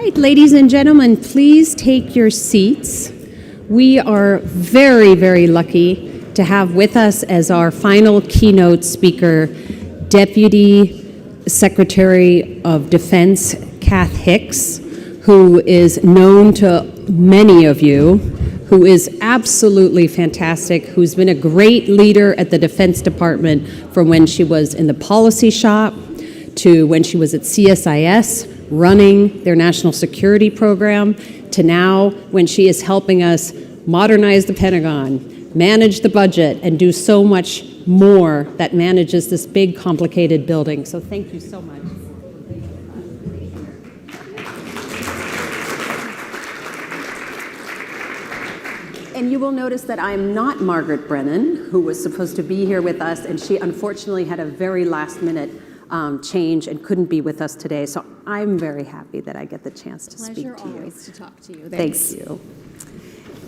right, ladies and gentlemen, please take your seats. We are very, very lucky to have with us as our final keynote speaker, Deputy Secretary of Defense, Kath Hicks, who is known to many of you, who is absolutely fantastic, who's been a great leader at the Defense Department from when she was in the policy shop to when she was at CSIS running their national security program to now when she is helping us modernize the Pentagon, manage the budget, and do so much more that manages this big, complicated building. So thank you so much. And you will notice that I'm not Margaret Brennan, who was supposed to be here with us, and she unfortunately had a very last-minute change and couldn't be with us today. So I'm very happy that I get the chance to speak to you. Pleasure always to talk to you. Thanks. Thank you.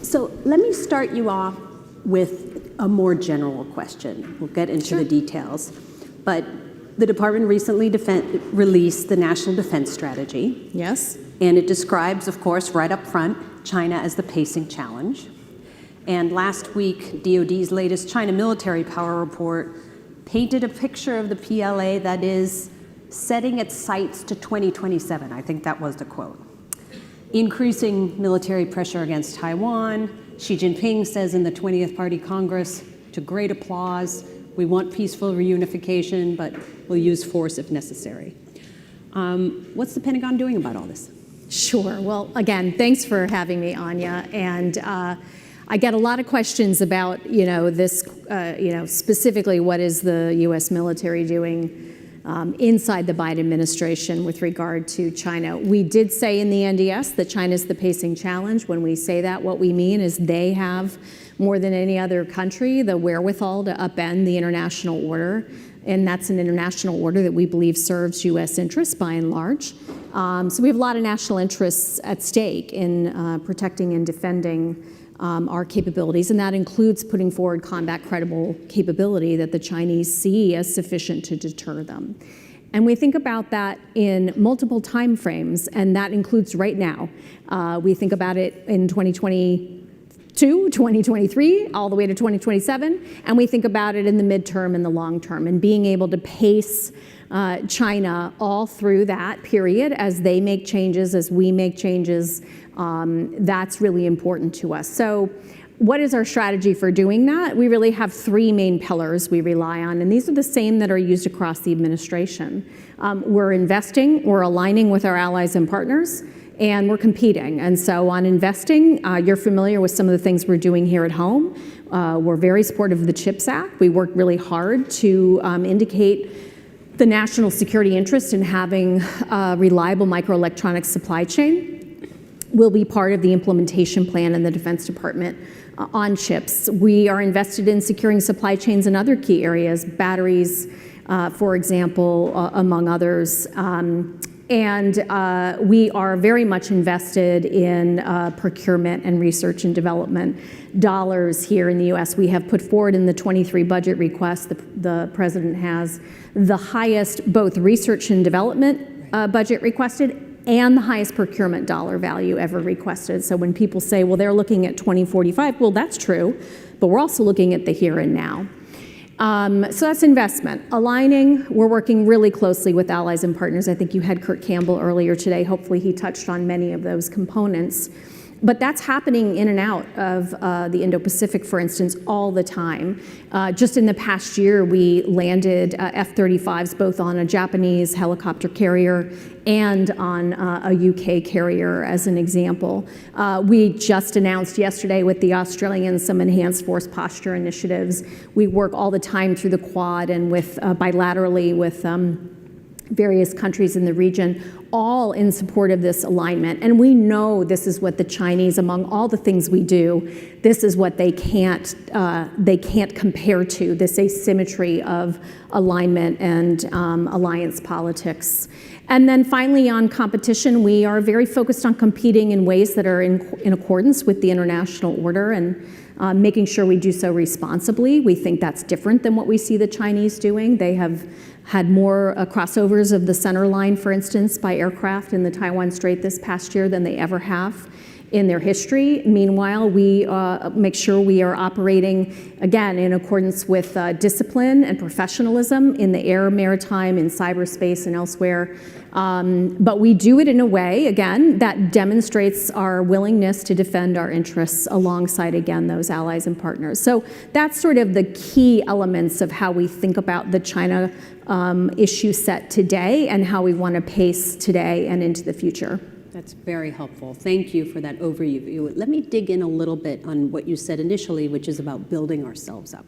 So let me start you off with a more general question. We'll get into the details. But the department recently released the National Defense Strategy. Yes. And it describes, of course, right up front, China as the pacing challenge. And last week, DoD's latest China military power report painted a picture of the PLA that is setting its sights to 2027. I think that was the quote. Increasing military pressure against Taiwan. Xi Jinping says in the 20th Party Congress, to great applause, we want peaceful reunification, but we'll use force if necessary. What's the Pentagon doing about all this? Sure. Well, again, thanks for having me, Anja. And I get a lot of questions about, this, specifically what is the U.S. military doing inside the Biden administration with regard to China. We did say in the NDS that China's the pacing challenge. When we say that, what we mean is they have, more than any other country, the wherewithal to upend the international order. And that's an international order that we believe serves U.S. interests by and large. So we have a lot of national interests at stake in protecting and defending our capabilities, and that includes putting forward combat credible capability that the Chinese see as sufficient to deter them. And we think about that in multiple time frames, and that includes right now. We think about it in 2022, 2023, all the way to 2027, and we think about it in the midterm and the long term, and being able to pace China all through that period as they make changes, as we make changes. That's really important to us. So what is our strategy for doing that? We really have three main pillars we rely on, and these are the same that are used across the administration. We're investing, we're aligning with our allies and partners, and we're competing. And so on investing, you're familiar with some of the things we're doing here at home. We're very supportive of the CHIPS Act. We work really hard to indicate the national security interest in having a reliable microelectronics supply chain. Will be part of the implementation plan in the Defense Department on chips. We are invested in securing supply chains in other key areas, batteries, for example, among others. And we are very much invested in procurement and research and development dollars here in the U.S. We have put forward in the 23 budget request, the President has the highest both research and development budget requested and the highest procurement dollar value ever requested. So when people say, well, they're looking at 2045, well, that's true, but we're also looking at the here and now. So that's investment. Aligning, we're working really closely with allies and partners. I think you had Kurt Campbell earlier today. Hopefully he touched on many of those components. But that's happening in and out of the Indo-Pacific, for instance, all the time. Just in the past year, we landed F-35s both on a Japanese helicopter carrier and on a UK carrier, as an example. We just announced yesterday with the Australians some enhanced force posture initiatives. We work all the time through the Quad and with bilaterally with various countries in the region, all in support of this alignment. And we know this is what the Chinese, among all the things we do, this is what they can't compare to, this asymmetry of alignment and alliance politics. And then finally on competition, we are very focused on competing in ways that are in accordance with the international order. And making sure we do so responsibly. We think that's different than what we see the Chinese doing. They have had more crossovers of the center line, for instance, by aircraft in the Taiwan Strait this past year than they ever have in their history. Meanwhile, we make sure we are operating, again, in accordance with discipline and professionalism in the air, maritime, in cyberspace, and elsewhere. But we do it in a way, again, that demonstrates our willingness to defend our interests alongside, again, those allies and partners. So that's sort of the key elements of how we think about the China issue set today and how we want to pace today and into the future. That's very helpful. Thank you for that overview. Let me dig in a little bit on what you said initially, which is about building ourselves up.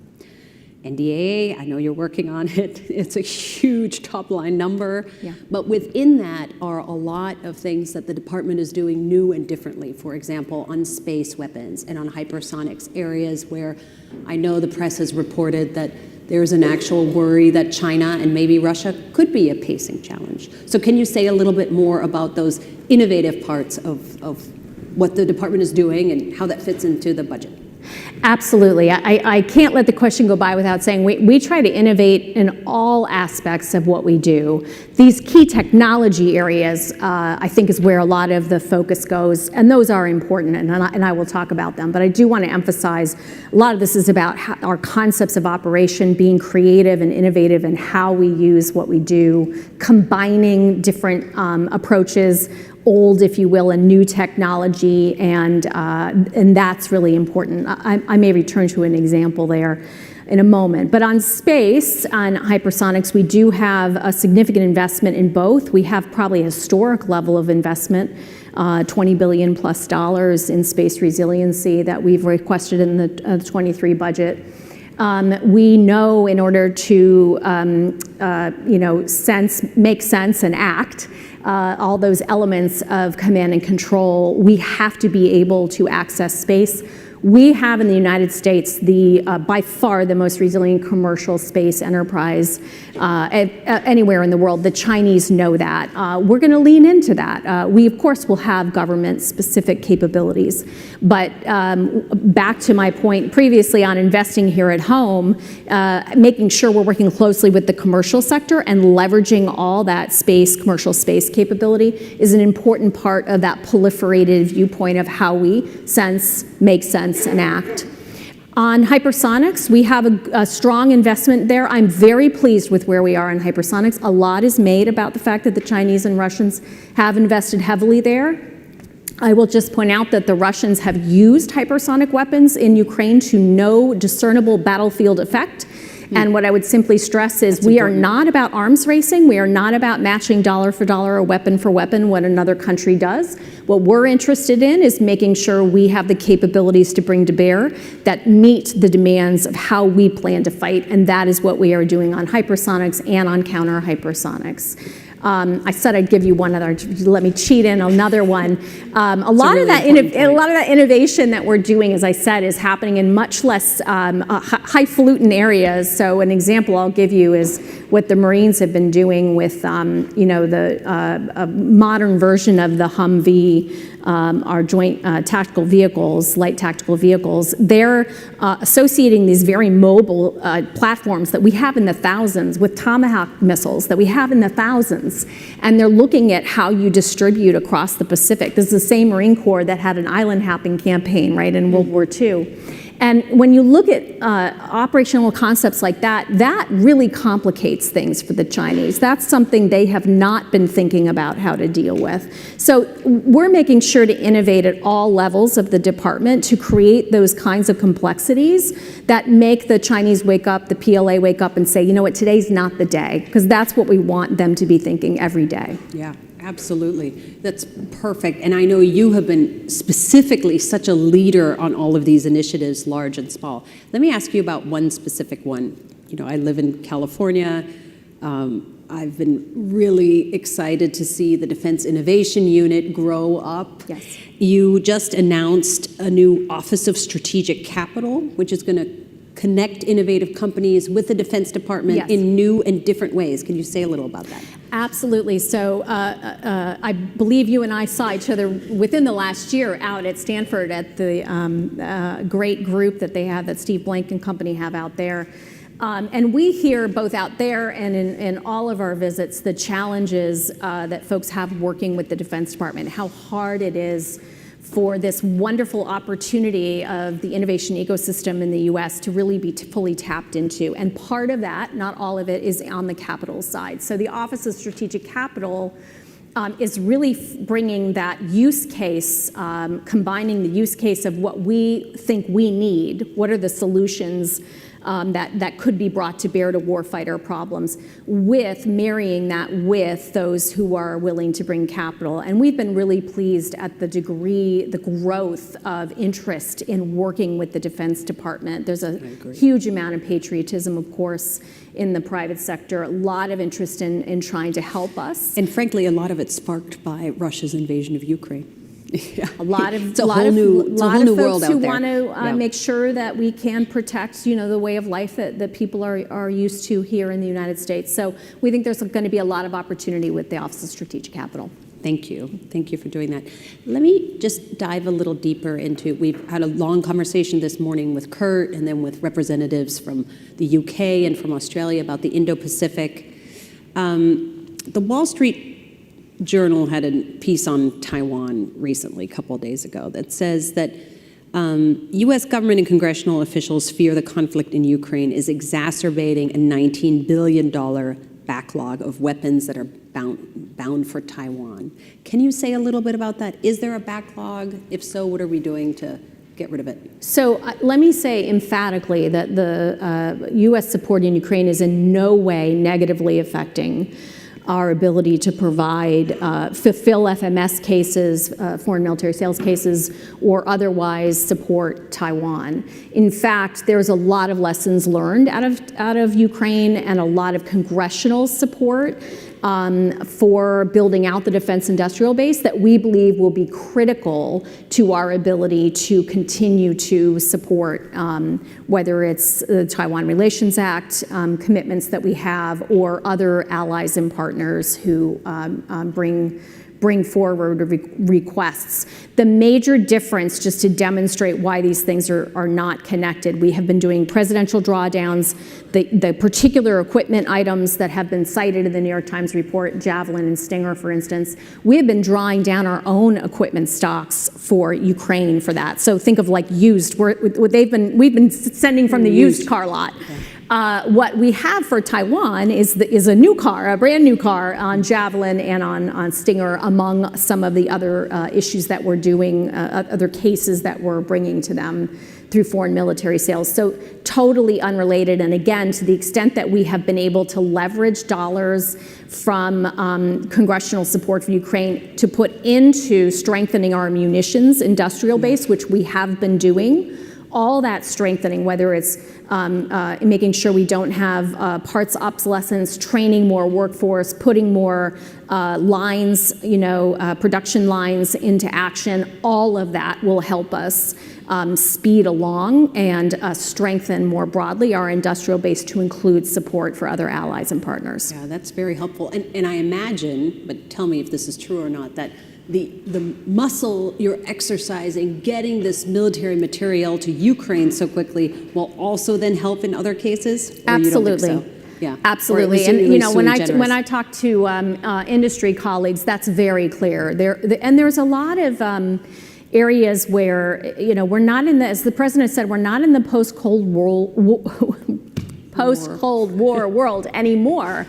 NDAA, I know you're working on it. It's a huge top-line number. Yeah. But within that are a lot of things that the department is doing new and differently. For example, on space weapons and on hypersonics, areas where I know the press has reported that there's an actual worry that China and maybe Russia could be a pacing challenge. So can you say a little bit more about those innovative parts of what the department is doing and how that fits into the budget? Absolutely. I can't let the question go by without saying we try to innovate in all aspects of what we do. These key technology areas, I think, is where a lot of the focus goes, and those are important, and I will talk about them. But I do want to emphasize a lot of this is about our concepts of operation, being creative and innovative in how we use what we do, combining different approaches, old, if you will, and new technology, and that's really important. I may return to an example there in a moment. But on space, on hypersonics, we do have a significant investment in both. We have probably a historic level of investment, $20 billion plus in space resiliency that we've requested in the 23 budget. We know in order to make sense and act, all those elements of command and control, we have to be able to access space. We have in the United States by far the most resilient commercial space enterprise anywhere in the world. The Chinese know that. We're going to lean into that. We, of course, will have government-specific capabilities. But back to my point previously on investing here at home, making sure we're working closely with the commercial sector and leveraging all that commercial space capability is an important part of that proliferated viewpoint of how we sense, make sense, and act. On hypersonics, we have a strong investment there. I'm very pleased with where we are in hypersonics. A lot is made about the fact that the Chinese and Russians have invested heavily there. I will just point out that the Russians have used hypersonic weapons in Ukraine to no discernible battlefield effect. And what I would simply stress is we are not about arms racing. We are not about matching dollar for dollar or weapon for weapon what another country does. What we're interested in is making sure we have the capabilities to bring to bear that meet the demands of how we plan to fight, and that is what we are doing on hypersonics and on counter hypersonics. I said I'd give you one other. Let me cheat in another one. A lot of that innovation that we're doing, as I said, is happening in much less highfalutin areas. So an example I'll give you is what the Marines have been doing with, the modern version of the Humvee. Our joint tactical vehicles, light tactical vehicles, they're associating these very mobile platforms that we have in the thousands with Tomahawk missiles that we have in the thousands. And they're looking at how you distribute across the Pacific. This is the same Marine Corps that had an island hopping campaign, right, in World War II. And when you look at operational concepts like that, that really complicates things for the Chinese. That's something they have not been thinking about how to deal with. So we're making sure to innovate at all levels of the department to create those kinds of complexities that make the Chinese wake up, the PLA wake up and say, you know what, today's not the day, because that's what we want them to be thinking every day. Yeah. Absolutely. That's perfect. And I know you have been specifically such a leader on all of these initiatives, large and small. Let me ask you about one specific one. You know, I live in California. I've been really excited to see the Defense Innovation Unit grow up. Yes. You just announced a new Office of Strategic Capital, which is going to connect innovative companies with the Defense Department in new and different ways. Can you say a little about that? Absolutely. So I believe you and I saw each other within the last year out at Stanford at the great group that they have, that Steve Blank and company have out there. And we hear both out there and in all of our visits the challenges that folks have working with the Defense Department, how hard it is for this wonderful opportunity of the innovation ecosystem in the U.S. to really be fully tapped into. And part of that, not all of it, is on the capital side. So the Office of Strategic Capital is really bringing that use case, combining the use case of what we think we need, what are the solutions that could be brought to bear to warfighter problems, with marrying that with those who are willing to bring capital. And we've been really pleased at the degree, the growth of interest in working with the Defense Department. There's a huge amount of patriotism, of course, in the private sector, a lot of interest in trying to help us. And frankly, a lot of it sparked by Russia's invasion of Ukraine. Yeah. A lot of it's a whole new world folks who out there. want to make sure that we can protect, the way of life that people are used to here in the United States. So we think there's going to be a lot of opportunity with the Office of Strategic Capital. Thank you. Thank you for doing that. Let me just dive a little deeper into, we've had a long conversation this morning with Kurt and then with representatives from the UK and from Australia about the Indo-Pacific. The Wall Street Journal had a piece on Taiwan recently, a couple of days ago, that says that U.S. government and congressional officials fear the conflict in Ukraine is exacerbating a $19 billion backlog of weapons that are bound for Taiwan. Can you say a little bit about that? Is there a backlog? If so, what are we doing to get rid of it? So let me say emphatically that the U.S. support in Ukraine is in no way negatively affecting our ability to provide, fulfill FMS cases, foreign military sales cases, or otherwise support Taiwan. In fact, there's a lot of lessons learned out of Ukraine and a lot of congressional support for building out the defense industrial base that we believe will be critical to our ability to continue to support, whether it's the Taiwan Relations Act commitments that we have, or other allies and partners who bring forward requests. The major difference, just to demonstrate why these things are not connected, we have been doing presidential drawdowns, the particular equipment items that have been cited in the New York Times report, Javelin and Stinger, for instance. We have been drawing down our own equipment stocks for Ukraine for that. So think of like used, we've been sending from the used car lot. Okay. What we have for Taiwan is a new car, a brand new car on Javelin and on Stinger, among some of the other issues that we're doing, other cases that we're bringing to them through foreign military sales. So totally unrelated. And again, to the extent that we have been able to leverage dollars from congressional support for Ukraine to put into strengthening our munitions industrial base, which we have been doing, all that strengthening, whether it's making sure we don't have parts obsolescence, training more workforce, putting more lines, production lines into action, all of that will help us speed along and strengthen more broadly our industrial base to include support for other allies and partners. Yeah, that's very helpful. And I imagine, but tell me if this is true or not, that the muscle you're exercising, getting this military material to Ukraine so quickly, will also then help in other cases? Absolutely. You don't think so? Yeah. Absolutely. And when I talk to industry colleagues, that's very clear. And there's a lot of areas where we're not in the, as the president said, we're not in the post-Cold War world anymore,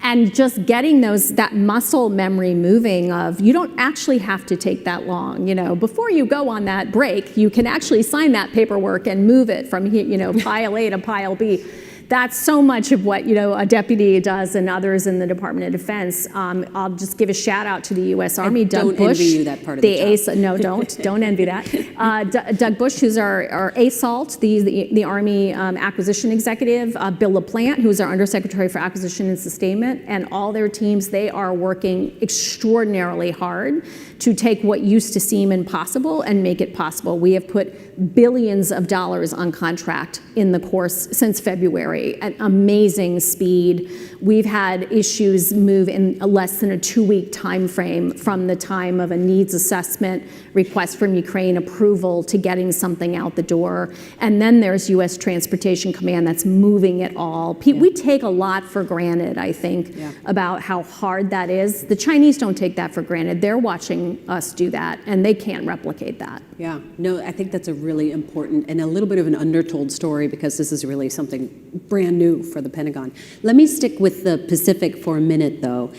and just getting that muscle memory moving of, you don't actually have to take that long. Before you go on that break, you can actually sign that paperwork and move it from here, pile A to pile B. That's so much of what a deputy does and others in the Department of Defense. I'll just give a shout out to the U.S. Army. Doug Bush, don't envy you that part of the job. No, don't envy that. Doug Bush, who's our ASALT, the Army acquisition executive. Bill LaPlante, who's our Undersecretary for Acquisition and Sustainment, and all their teams. They are working extraordinarily hard to take what used to seem impossible and make it possible. We have put billions of dollars on contract in the course since February at amazing speed. we've had issues move in less than a 2-week time frame from the time of a needs assessment request from Ukraine approval to getting something out the door. And then there's U.S. Transportation Command that's moving it all. We take a lot for granted, I think, about how hard that is. The Chinese don't take that for granted. They're watching us do that, and they can't replicate that. Yeah, no, I think that's a really important and a little bit of an undertold story, because this is really something brand new for the Pentagon. Let me stick with the Pacific for a minute, though.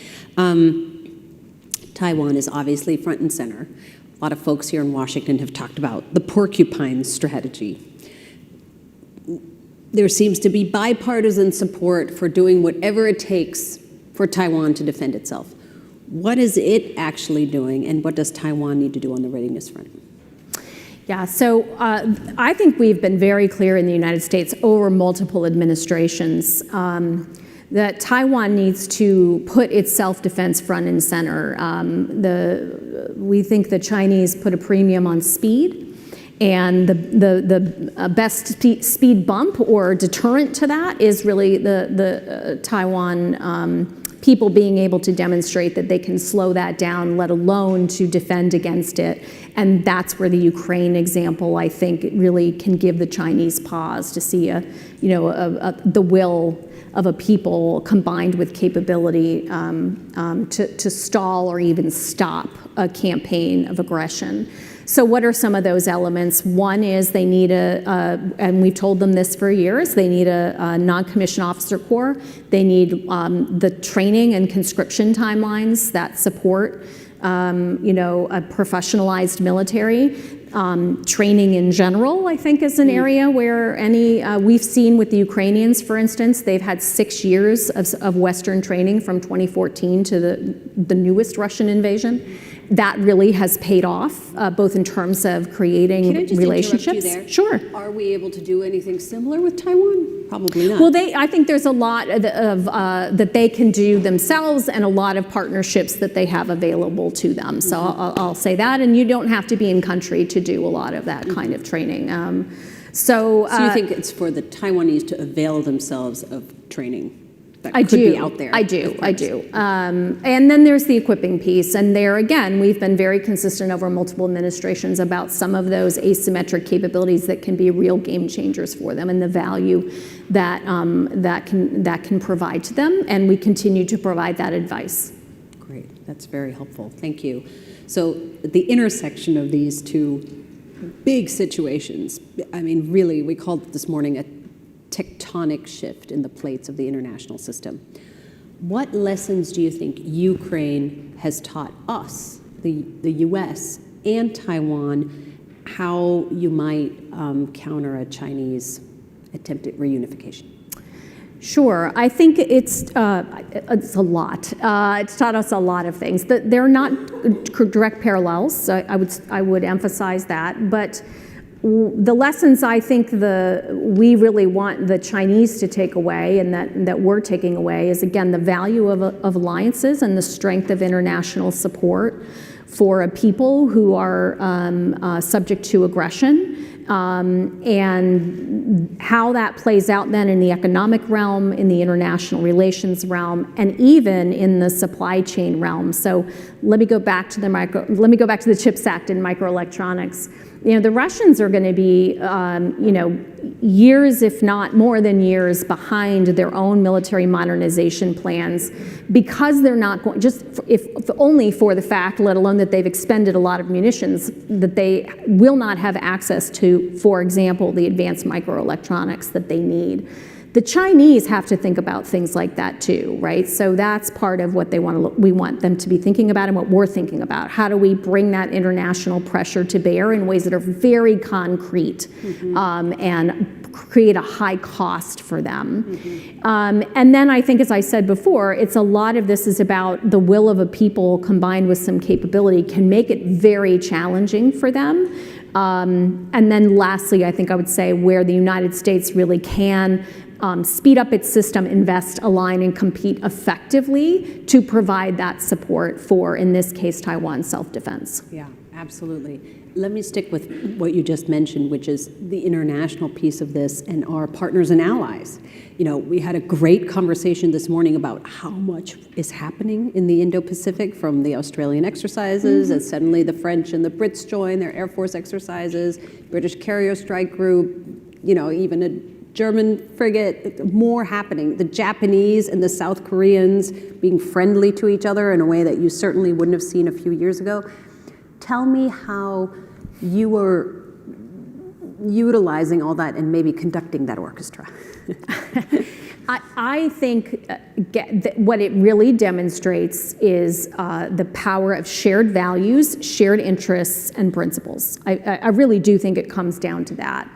Taiwan is obviously front and center. A lot of folks here in Washington have talked about the porcupine strategy. There seems to be bipartisan support for doing whatever it takes for Taiwan to defend itself. What is it actually doing, and what does Taiwan need to do on the readiness front? Yeah, so I think we've been very clear in the United States over multiple administrations that Taiwan needs to put its self-defense front and center. We think the Chinese put a premium on speed, and the best speed bump or deterrent to that is really the Taiwan people being able to demonstrate that they can slow that down, let alone to defend against it. And that's where the Ukraine example, I think, really can give the Chinese pause to see the will of a people combined with capability to stall or even stop a campaign of aggression. So what are some of those elements? One is they need and we've told them this for years, they need a non-commissioned officer corps. They need the training and conscription timelines that support a professionalized military. Training in general, I think, is an area where we've seen with the Ukrainians, for instance, they've had 6 years of Western training from 2014 to the newest Russian invasion. That really has paid off, both in terms of creating relationships. Can I just interrupt you there? Sure. Are we able to do anything similar with Taiwan? Probably not. Well, I think there's a lot of that they can do themselves, and a lot of partnerships that they have available to them. So I'll say that, and you don't have to be in country to do a lot of that kind of training. So you think it's for the Taiwanese to avail themselves of training that I could do. be out there? I do. And then there's the equipping piece. And there, again, we've been very consistent over multiple administrations about some of those asymmetric capabilities that can be real game changers for them, and the value that that can provide to them. And we continue to provide that advice. Great. That's very helpful. Thank you. So at the intersection of these two big situations, I mean, really, we called it this morning a tectonic shift in the plates of the international system. What lessons do you think Ukraine has taught us, the U.S. and Taiwan, how you might counter a Chinese attempt at reunification? Sure. I think it's a lot. It's taught us a lot of things. They're not direct parallels. So I would emphasize that, but the lessons I think we really want the Chinese to take away, and that we're taking away, is again the value of alliances and the strength of international support for a people who are subject to aggression. And how that plays out then in the economic realm, in the international relations realm, and even in the supply chain realm. So let me go back to the CHIPS Act and microelectronics. The Russians are going to be, years, if not more than years, behind their own military modernization plans, because they're not going, if only for the fact, let alone that they've expended a lot of munitions, that they will not have access to, for example, the advanced microelectronics that they need. The Chinese have to think about things like that too, right? So that's part of what we want them to be thinking about, and what we're thinking about. How do we bring that international pressure to bear in ways that are very concrete, and create a high cost for them? And then I think, as I said before, a lot of this is about the will of a people combined with some capability can make it very challenging for them. And then lastly, I think I would say where the United States really can speed up its system, invest, align, and compete effectively to provide that support for, in this case, Taiwan's self-defense. Yeah, Absolutely. Let me stick with what you just mentioned, which is the international piece of this and our partners and allies. You know, we had a great conversation this morning about how much is happening in the Indo-Pacific, from the Australian exercises, as suddenly the French and the Brits join their Air Force exercises, British carrier strike group, you know, even a German frigate, more happening. The Japanese and the South Koreans being friendly to each other in a way that you certainly wouldn't have seen a few years ago. Tell me how you were utilizing all that and maybe conducting that orchestra. I think what it really demonstrates is the power of shared values, shared interests, and principles. I really do think it comes down to that.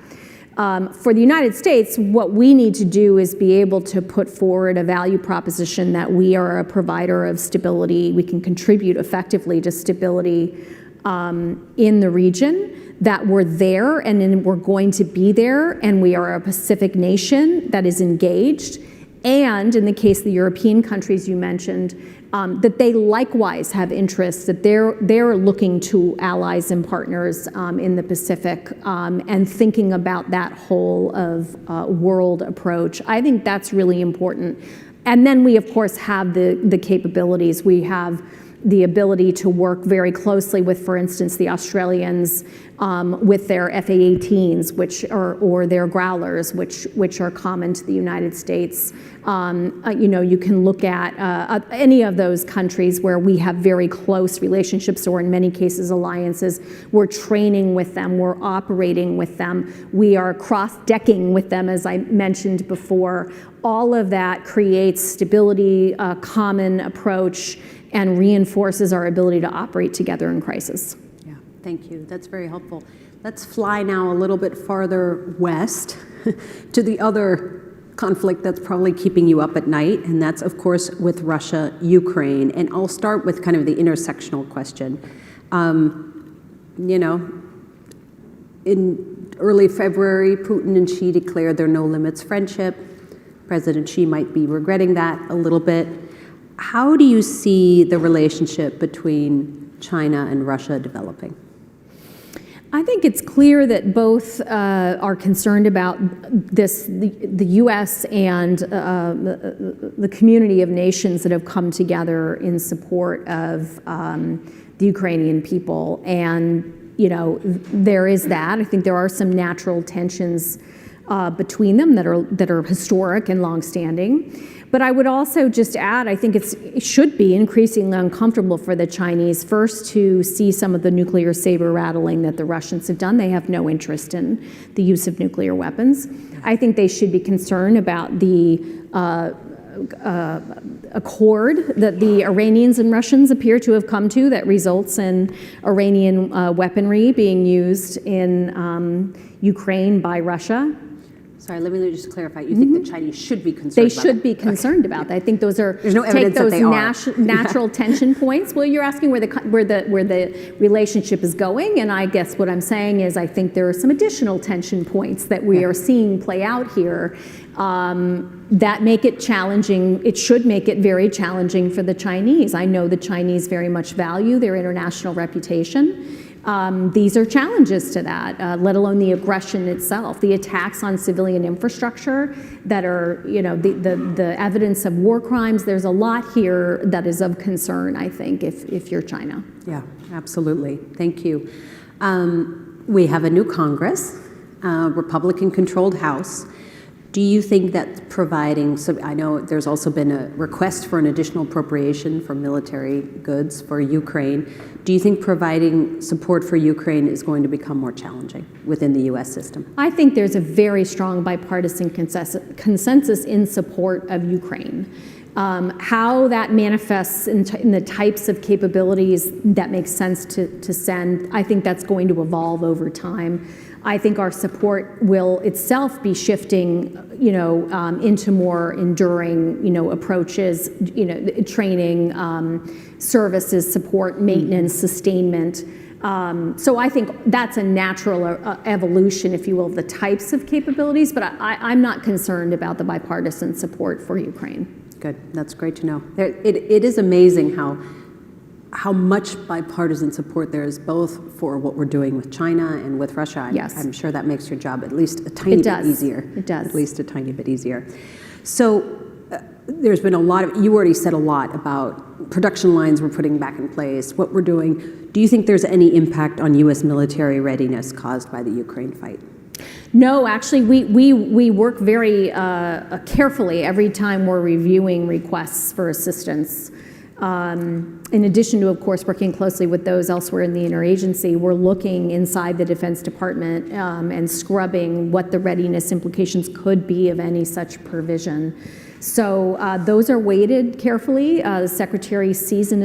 For the United States, what we need to do is be able to put forward a value proposition that we are a provider of stability. We can contribute effectively to stability in the region, that we're there and we're going to be there, and we are a Pacific nation that is engaged. And in the case of the European countries you mentioned, that they likewise have interests, that they're looking to allies and partners in the Pacific and thinking about that whole of world approach. I think that's really important. And then we, of course, have the capabilities. We have the ability to work very closely with, for instance, the Australians with their F/A-18s, or their Growlers, which are common to the United States. You know, you can look at any of those countries where we have very close relationships, or in many cases alliances. We're training with them, we're operating with them, we are cross-decking with them, as I mentioned before. All of that creates stability, a common approach, and reinforces our ability to operate together in crisis. Yeah, thank you. That's very helpful. Let's fly now a little bit farther west to the other conflict that's probably keeping you up at night, and that's, of course, with Russia, Ukraine. And I'll start with kind of the intersectional question. You know, in early February, Putin and Xi declared their no-limits friendship. President Xi might be regretting that a little bit. How do you see the relationship between China and Russia developing? I think it's clear that both are concerned about this, the U.S. and the community of nations that have come together in support of the Ukrainian people. And, you know, there is that. I think there are some natural tensions between them that are historic and longstanding. But I would also just add, I think it should be increasingly uncomfortable for the Chinese first to see some of the nuclear saber rattling that the Russians have done. They have no interest in the use of nuclear weapons. I think they should be concerned about the accord that the Iranians and Russians appear to have come to that results in Iranian weaponry being used in Ukraine by Russia. Sorry, let me just clarify. You think the Chinese should be concerned about that? They should be concerned about that. I think those are, there's no evidence that they are. Natural tension points. Well, you're asking where the relationship is going, and I guess what I'm saying is I think there are some additional tension points that we are seeing play out here that make it challenging. It should make it very challenging for the Chinese. I know the Chinese very much value their international reputation. These are challenges to that, let alone the aggression itself, the attacks on civilian infrastructure that are, you know, the evidence of war crimes. There's a lot here that is of concern, I think, if you're China. Yeah, absolutely. Thank you. We have a new Congress, Republican-controlled House. Do you think that providing, so I know there's also been a request for an additional appropriation for military goods for Ukraine. Do you think providing support for Ukraine is going to become more challenging within the U.S. system? I think there's a very strong bipartisan consensus in support of Ukraine. How that manifests in the types of capabilities that make sense to send, I think that's going to evolve over time. I think our support will itself be shifting, you know, into more enduring, you know, approaches, you know, training, services, support, maintenance, sustainment. So I think that's a natural evolution, if you will, of the types of capabilities, but I'm not concerned about the bipartisan support for Ukraine. Good, that's great to know. It is amazing how much bipartisan support there is both for what we're doing with China and with Russia. Yes. I'm sure that makes your job at least a tiny bit easier. It does. At least a tiny bit easier. So there's been a lot of, you already said a lot about production lines we're putting back in place, what we're doing. Do you think there's any impact on U.S. military readiness caused by the Ukraine fight? No, actually, we work very carefully every time we're reviewing requests for assistance. In addition to, of course, working closely with those elsewhere in the interagency, we're looking inside the Defense Department and scrubbing what the readiness implications could be of any such provision. So those are weighted carefully. The Secretary sees an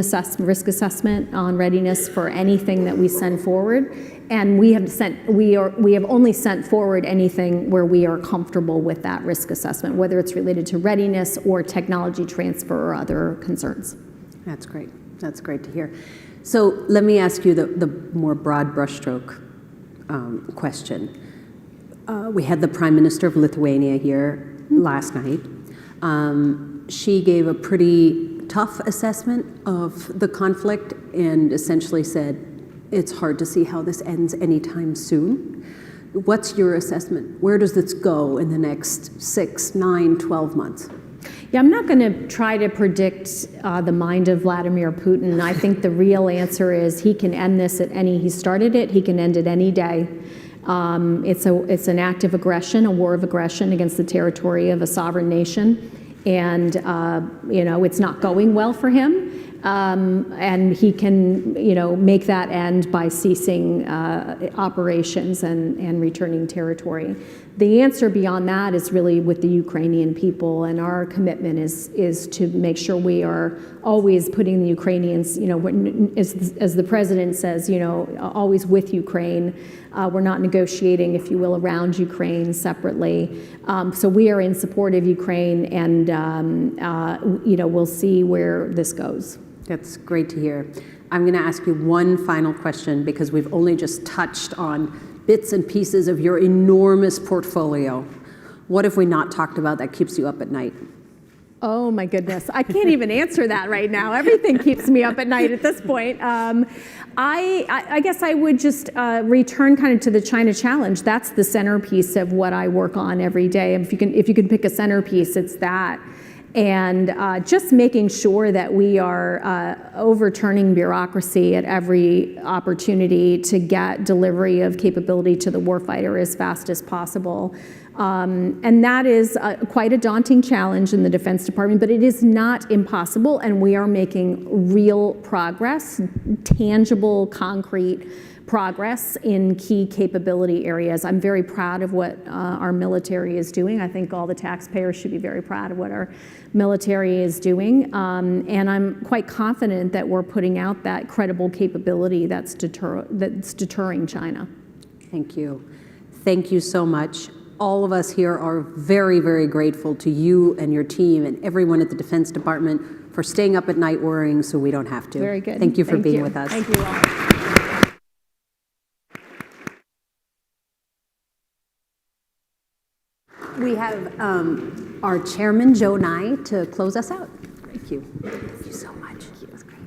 risk assessment on readiness for anything that we send forward, and we have only sent forward anything where we are comfortable with that risk assessment, whether it's related to readiness or technology transfer or other concerns. That's great. That's great to hear. So let me ask you the more broad brushstroke question. We had the Prime Minister of Lithuania here last night. She gave a pretty tough assessment of the conflict and essentially said, it's hard to see how this ends anytime soon. What's your assessment? Where does this go in the next 6, 9, 12 months? Yeah, I'm not going to try to predict the mind of Vladimir Putin. I think the real answer is he can end this he started it, he can end it any day. It's an act of aggression, a war of aggression against the territory of a sovereign nation. And, it's not going well for him. And he can, make that end by ceasing operations and returning territory. The answer beyond that is really with the Ukrainian people, and our commitment is to make sure we are always putting the Ukrainians, as the president says, always with Ukraine. We're not negotiating, if you will, around Ukraine separately. So we are in support of Ukraine, and we'll see where this goes. That's great to hear. I'm going to ask you one final question because we've only just touched on bits and pieces of your enormous portfolio. What have we not talked about that keeps you up at night? Oh my goodness, I can't even answer that right now. Everything keeps me up at night at this point. I guess I would just return kind of to the China challenge. That's the centerpiece of what I work on every day. If you can pick a centerpiece, it's that. And just making sure that we are overturning bureaucracy at every opportunity to get delivery of capability to the warfighter as fast as possible. And that is quite a daunting challenge in the Defense Department, but it is not impossible, and we are making real progress, tangible, concrete progress in key capability areas. I'm very proud of what our military is doing. I think all the taxpayers should be very proud of what our military is doing. And I'm quite confident that we're putting out that credible capability that's deterring China. Thank you. Thank you so much. All of us here are very, very grateful to you and your team and everyone at the Defense Department for staying up at night worrying so we don't have to. Very good. Thank you for being with us. Thank you all. We have our chairman, Joe Nye, to close us out. Thank you. Thank you so much. That was great.